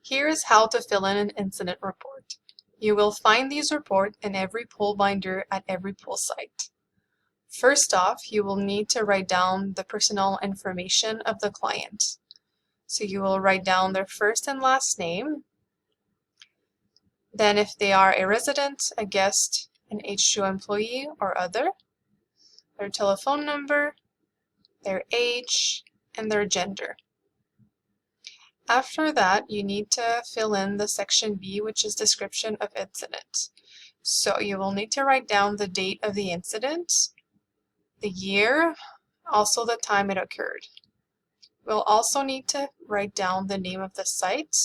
Here is how to fill in an incident report. You will find these reports in every pool binder at every pool site. First off, you will need to write down the personal information of the client. So you will write down their first and last name. Then if they are a resident, a guest, an H2 employee or other, their telephone number, their age, and their gender. After that, you need to fill in the section B, which is description of incident. So you will need to write down the date of the incident, the year, also the time it occurred. We'll also need to write down the name of the site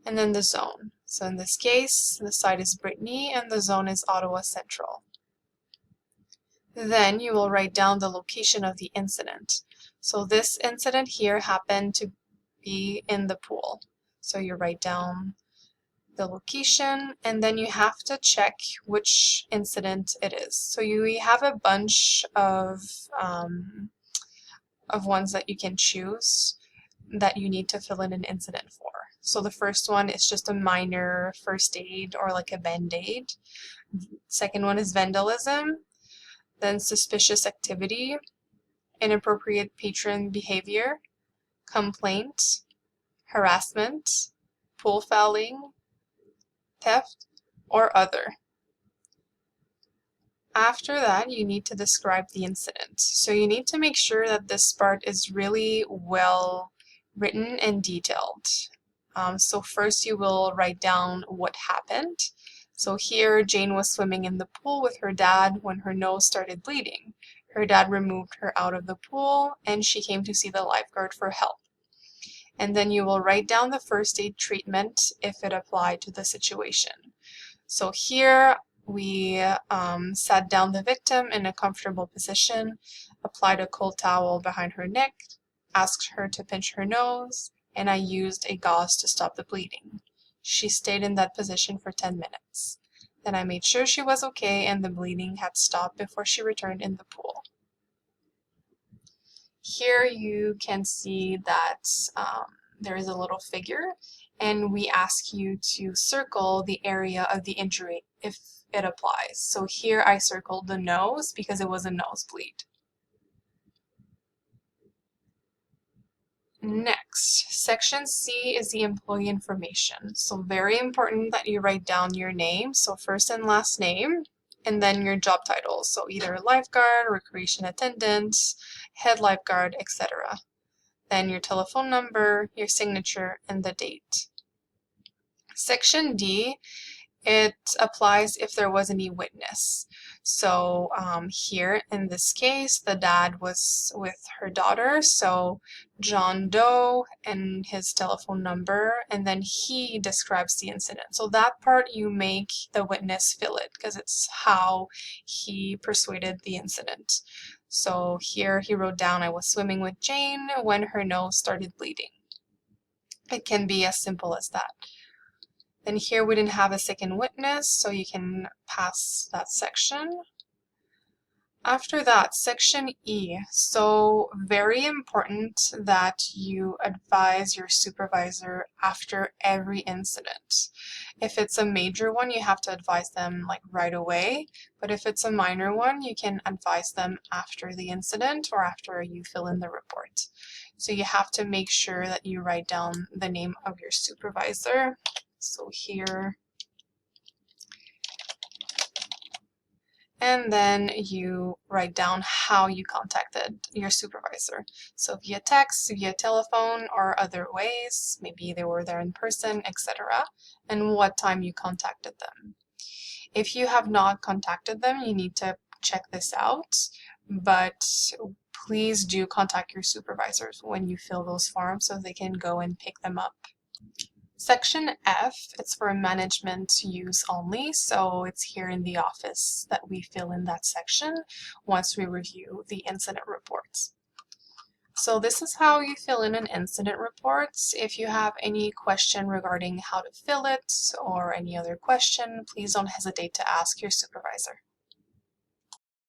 and then the zone. So in this case, the site is Brittany and the zone is Ottawa Central. Then you will write down the location of the incident. So this incident here happened to be in the pool. So you write down the location and then you have to check which incident it is. So you have a bunch of ones that you can choose that you need to fill in an incident for. So the first one is just a minor first aid or like a band-aid. Second one is vandalism, then suspicious activity, inappropriate patron behavior, complaint, harassment, pool fouling, theft, or other. After that, you need to describe the incident. So you need to make sure that this part is really well written and detailed. So first you will write down what happened. So here Jane was swimming in the pool with her dad when her nose started bleeding. Her dad removed her out of the pool and she came to see the lifeguard for help. And then you will write down the first aid treatment if it applied to the situation. So here we sat down the victim in a comfortable position, applied a cold towel behind her neck, asked her to pinch her nose, and I used a gauze to stop the bleeding. She stayed in that position for 10 minutes. Then I made sure she was okay and the bleeding had stopped before she returned in the pool. Here you can see that there is a little figure and we ask you to circle the area of the injury if it applies. So here I circled the nose because it was a nosebleed. Next, section C is the employee information. So very important that you write down your name, so first and last name, and then your job title. So either lifeguard, recreation attendant, head lifeguard, etc. Then your telephone number, your signature, and the date. Section D, it applies if there was any witness. So here in this case, the dad was with her daughter, so John Doe and his telephone number, and then he describes the incident. So that part you make the witness fill it because it's how he persuaded the incident. So here he wrote down, I was swimming with Jane when her nose started bleeding. It can be as simple as that. Then here we didn't have a second witness, so you can pass that section. After that, section E. So very important that you advise your supervisor after every incident. If it's a major one, you have to advise them like right away. But if it's a minor one, you can advise them after the incident or after you fill in the report. So you have to make sure that you write down the name of your supervisor. So here, and then you write down how you contacted your supervisor. So via text, via telephone, or other ways, maybe they were there in person, etc. And what time you contacted them. If you have not contacted them, you need to check this out, but please do contact your supervisors when you fill those forms so they can go and pick them up. Section F, it's for management use only, so it's here in the office that we fill in that section once we review the incident reports. So this is how you fill in an incident report. If you have any question regarding how to fill it or any other question, please don't hesitate to ask your supervisor.